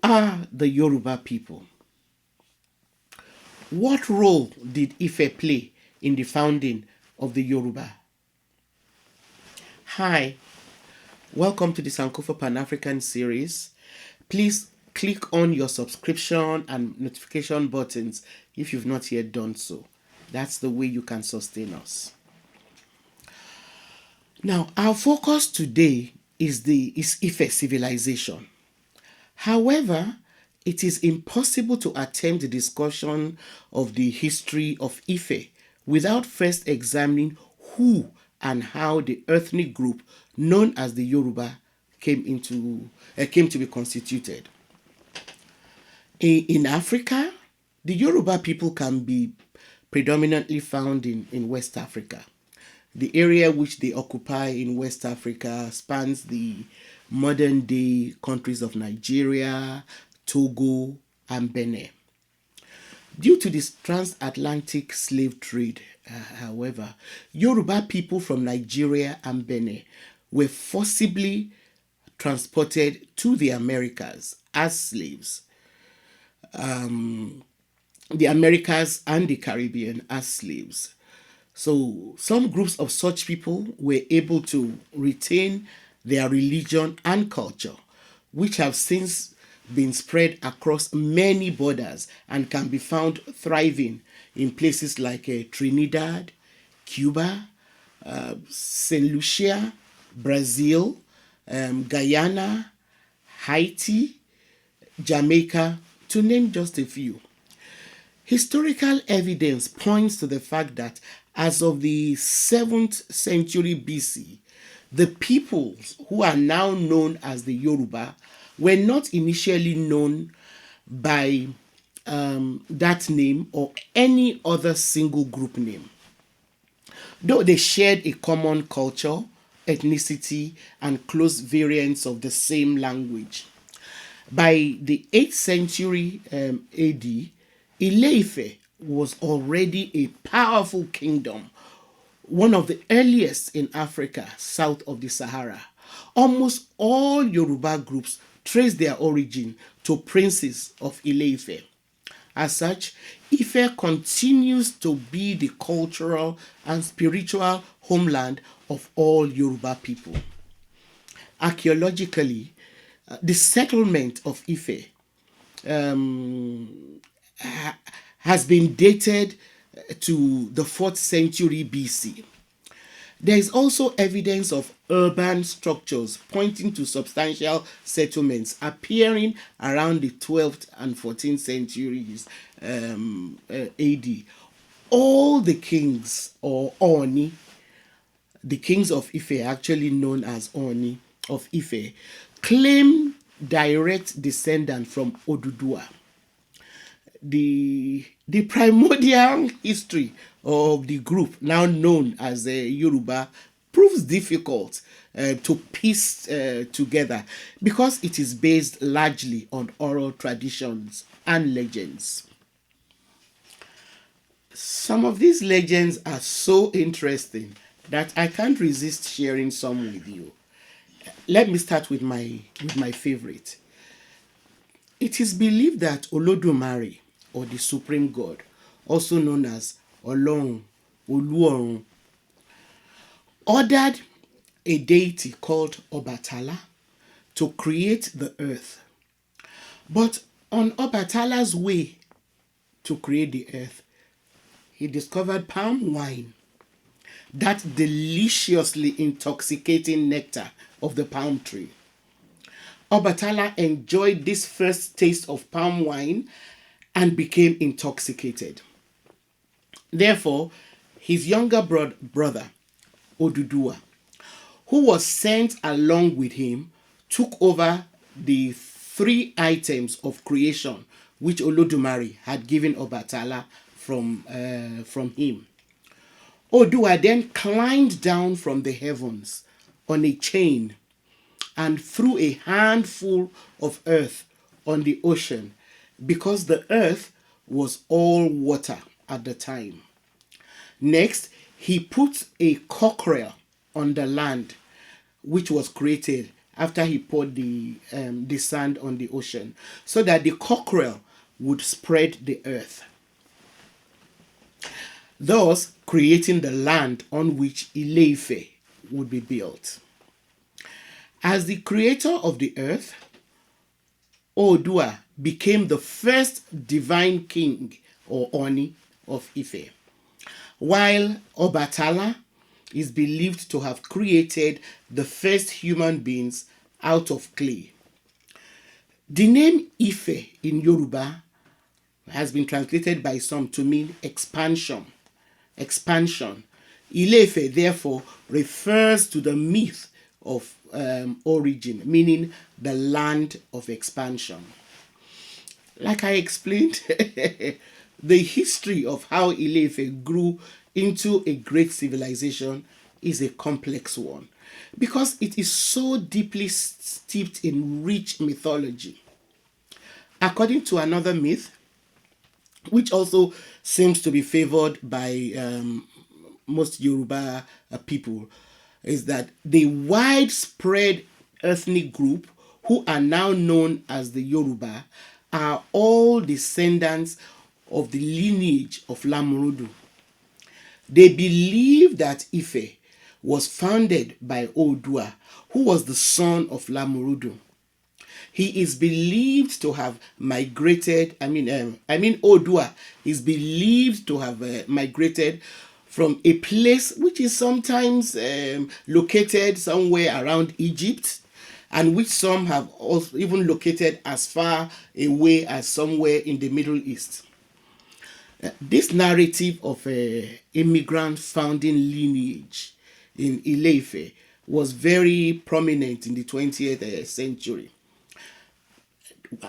are the Yoruba people? What role did Ife play in the founding of the Yoruba? Hi, welcome to the Sankofa Pan-African series. Please click on your subscription and notification buttons if you've not yet done so. That's the way you can sustain us. Now, our focus today is Ife civilization. However, it is impossible to attempt the discussion of the history of Ife without first examining who and how the ethnic group known as the Yoruba came to be constituted. In Africa, the Yoruba people can be predominantly found in West Africa. The area which they occupy in West Africa spans the modern day countries of Nigeria, Togo, and Benin. Due to this transatlantic slave trade, however, Yoruba people from Nigeria and Benin were forcibly transported to the Americas as slaves. The Americas and the Caribbean as slaves. So some groups of such people were able to retain their religion and culture, which have since been spread across many borders and can be found thriving in places like Trinidad, Cuba, St. Lucia, Brazil, Guyana, Haiti, Jamaica, to name just a few. Historical evidence points to the fact that as of the 7th century BC, the peoples who are now known as the Yoruba were not initially known by that name or any other single group name. Though they shared a common culture, ethnicity, and close variants of the same language. By the 8th century AD, Ile-Ife was already a powerful kingdom, one of the earliest in Africa south of the Sahara. Almost all Yoruba groups trace their origin to princes of Ile-Ife. As such, Ife continues to be the cultural and spiritual homeland of all Yoruba people. Archaeologically, the settlement of Ife has been dated to the 4th century BC. There is also evidence of urban structures pointing to substantial settlements appearing around the 12th and 14th centuries AD. All the kings or Oni, the kings of Ife, actually known as Oni of Ife, claim direct descendant from Oduduwa. The primordial history of the group, now known as Yoruba, proves difficult to piece together because it is based largely on oral traditions and legends. Some of these legends are so interesting that I can't resist sharing some with you. Let me start with my favorite. It is believed that Olodumare, or the Supreme God, also known as Olorun, Oluorun, ordered a deity called Obatala to create the earth. But on Obatala's way to create the earth, he discovered palm wine, that deliciously intoxicating nectar of the palm tree. Obatala enjoyed this first taste of palm wine and became intoxicated. Therefore, his younger brother, Oduduwa, who was sent along with him, took over the 3 items of creation which Olodumare had given Obatala from him. Oduwa then climbed down from the heavens on a chain and threw a handful of earth on the ocean because the earth was all water at the time. Next, he put a cockerel on the land which was created after he poured the sand on the ocean, so that the cockerel would spread the earth, thus creating the land on which Ile-Ife would be built. As the creator of the earth, Oòduà became the first divine king or Oni of Ife, while Obatala is believed to have created the first human beings out of clay. The name Ife in Yoruba has been translated by some to mean expansion. Expansion. Ile-Ife therefore refers to the myth of origin, meaning the land of expansion. Like I explained, the history of how Ile-Ife grew into a great civilization is a complex one because it is so deeply steeped in rich mythology. According to another myth, which also seems to be favored by most Yoruba people, is that the widespread ethnic group who are now known as the Yoruba are all descendants of the lineage of Lamurudu. They believe that Ife was founded by Oòduà, who was the son of Lamurudu. He is believed to have migrated. Oòduà is believed to have migrated from a place which is sometimes located somewhere around Egypt, and which some have also even located as far away as somewhere in the Middle East. This narrative of immigrant founding lineage in Ile-Ife was very prominent in the 20th century.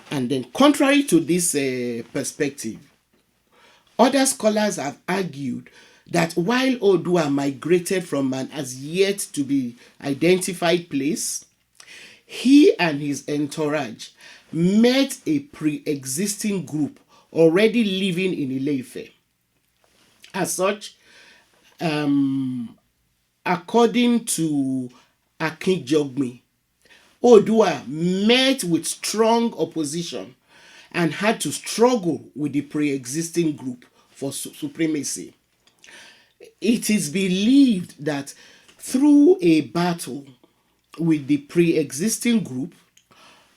And then, contrary to this perspective, other scholars have argued that while Oòduà migrated from an as yet to be identified place, he and his entourage met a pre-existing group already living in Ile-Ife. As such, according to Akinjogmi, Oòduà met with strong opposition and had to struggle with the pre-existing group for supremacy. It is believed that through a battle with the pre-existing group,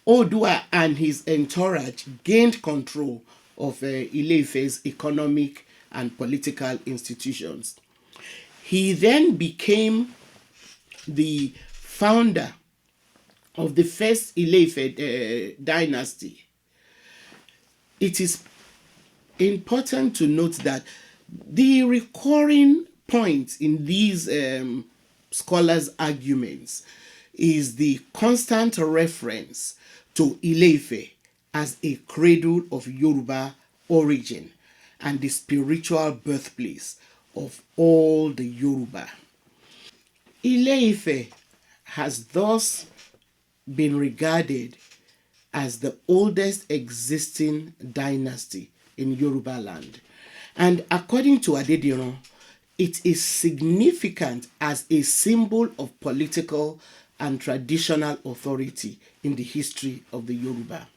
Oòduà and his entourage gained control of Ile-Ife's economic and political institutions. He then became the founder of the first Ile-Ife dynasty. It is important to note that the recurring point in these scholars' arguments is the constant reference to Ile-Ife as a cradle of Yoruba origin and the spiritual birthplace of all the Yoruba. Ile-Ife has thus been regarded as the oldest existing dynasty in Yoruba land. And according to Adediran, it is significant as a symbol of political and traditional authority in the history of the Yoruba.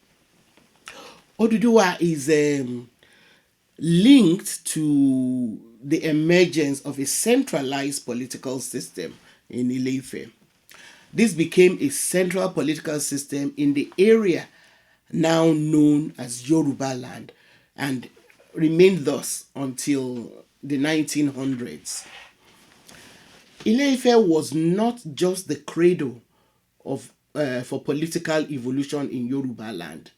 Oduduwa is linked to the emergence of a centralized political system in Ile-Ife. This became a central political system in the area now known as Yoruba land and remained thus until the 1900s. Ile-Ife was not just the cradle for political evolution in Yoruba land.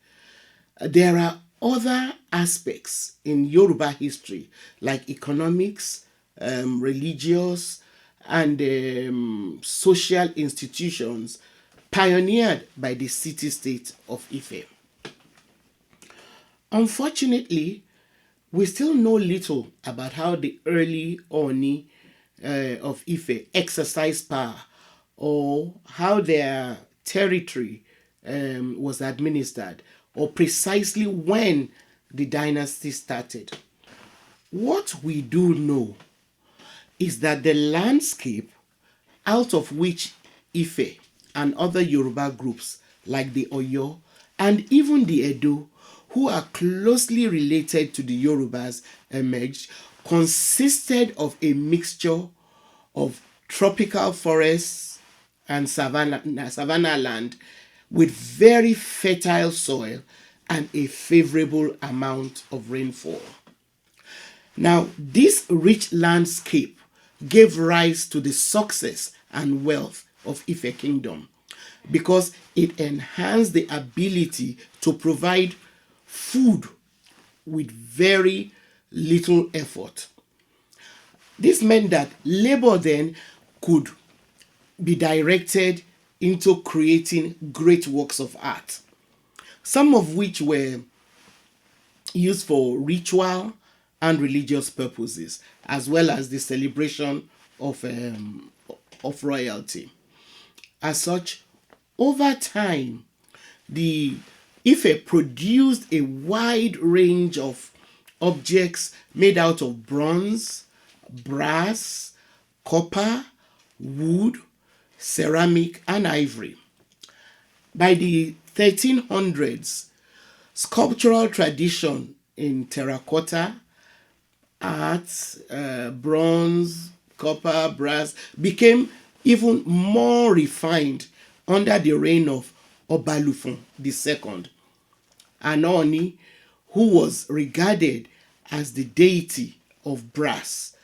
There are other aspects in Yoruba history like economics, religious, and social institutions pioneered by the city-state of Ife. Unfortunately, we still know little about how the early Oni of Ife exercised power or how their territory was administered or precisely when the dynasty started. What we do know is that the landscape out of which Ife and other Yoruba groups like the Oyo and even the Edo, who are closely related to the Yorubas, emerged, consisted of a mixture of tropical forests and savanna land with very fertile soil and a favorable amount of rainfall. Now, this rich landscape gave rise to the success and wealth of Ife Kingdom because it enhanced the ability to provide food with very little effort. This meant that labor then could be directed into creating great works of art, some of which were used for ritual and religious purposes, as well as the celebration of royalty. As such, over time, the Ife produced a wide range of objects made out of bronze, brass, copper, wood, ceramic, and ivory. By the 1300s, sculptural tradition in terracotta, art, bronze, copper, brass became even more refined under the reign of Obalufun II, Anoni, who was regarded as the deity of brass,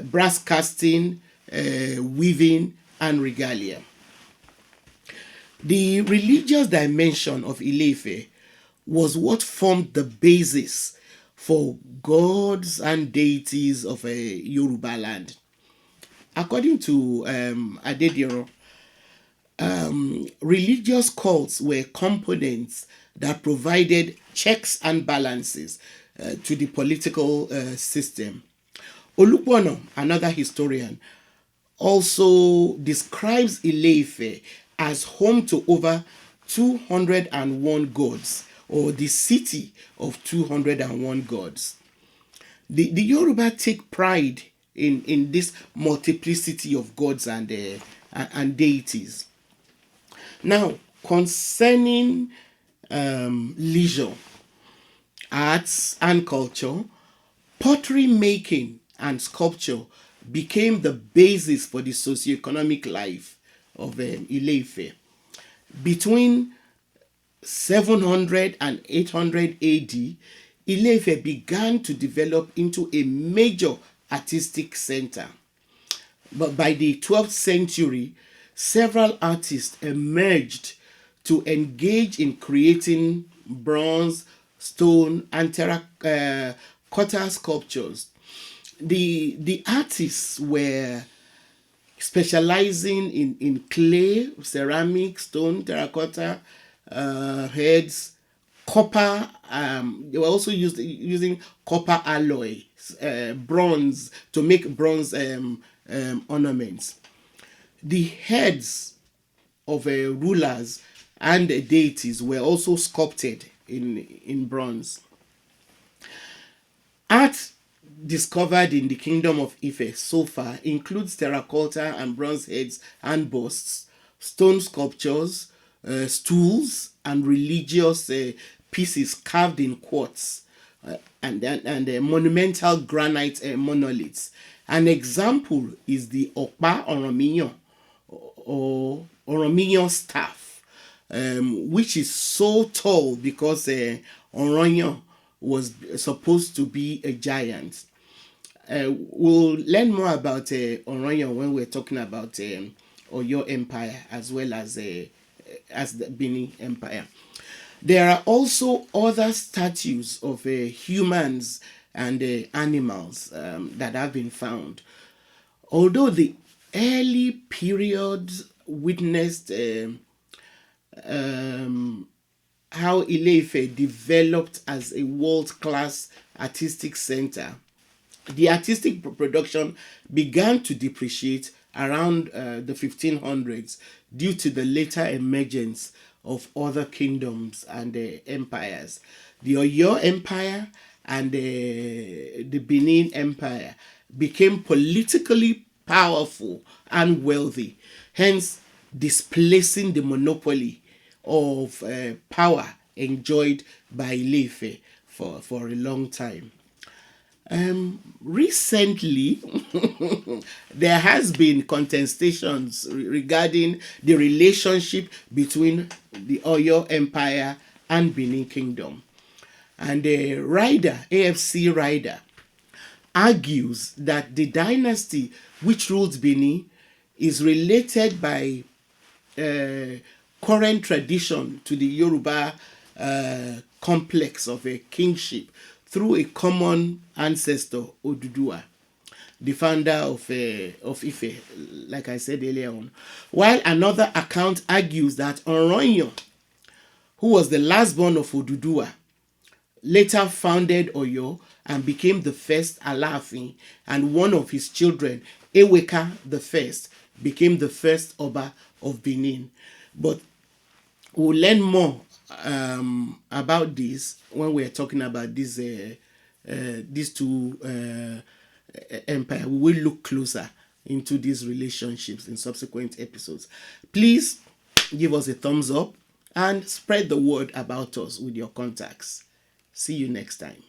brass casting, weaving, and regalia. The religious dimension of Ilefe was what formed the basis for gods and deities of a Yoruba land. According to Adediro, religious cults were components that provided checks and balances to the political system. Olukwono, another historian, also describes Ile-Ife as home to over 201 gods, or the city of 201 gods. The Yoruba take pride in this multiplicity of gods and deities. Now, concerning leisure, arts, and culture, pottery making and sculpture became the basis for the socioeconomic life of Ile-Ife. Between 700 and 800 AD, Ile-Ife began to develop into a major artistic center. But by the 12th century, several artists emerged to engage in creating bronze, stone, and terracotta sculptures. The artists were specializing in clay, ceramic, stone, terracotta, heads, copper. They were also using copper alloy, bronze to make bronze ornaments. The heads of rulers and deities were also sculpted in bronze. Art discovered in the kingdom of Ife so far includes terracotta and bronze heads and busts, stone sculptures, stools, and religious pieces carved in quartz, and monumental granite monoliths. An example is the Okpa Oromiyan or Oromiyan staff, which is so tall because Oroyan was supposed to be a giant. We'll learn more about Oroyan when we're talking about Oyo Empire as well as the Benin Empire. There are also other statues of humans and animals that have been found. Although the early period witnessed how Ile-Ife developed as a world-class artistic center, the artistic production began to depreciate around the 1500s due to the later emergence of other kingdoms and empires. The Oyo Empire and the Benin Empire became politically powerful and wealthy. Hence, displacing the monopoly of power enjoyed by Ile-Ife for a long time. Recently, there has been contestations regarding the relationship between the Oyo Empire and Benin Kingdom. And the AFC rider, argues that the dynasty which rules Benin is related by current tradition to the Yoruba complex of a kingship through a common ancestor, Oduduwa, the founder of Ife, like I said earlier on. While another account argues that Oronyo, who was the last born of Oduduwa, later founded Oyo and became the first Alaafin, and one of his children, Eweka the First, became the first Oba of Benin. But we'll learn more about this when we're talking about these two empires. We will look closer into these relationships in subsequent episodes. Please give us a thumbs up and spread the word about us with your contacts. See you next time.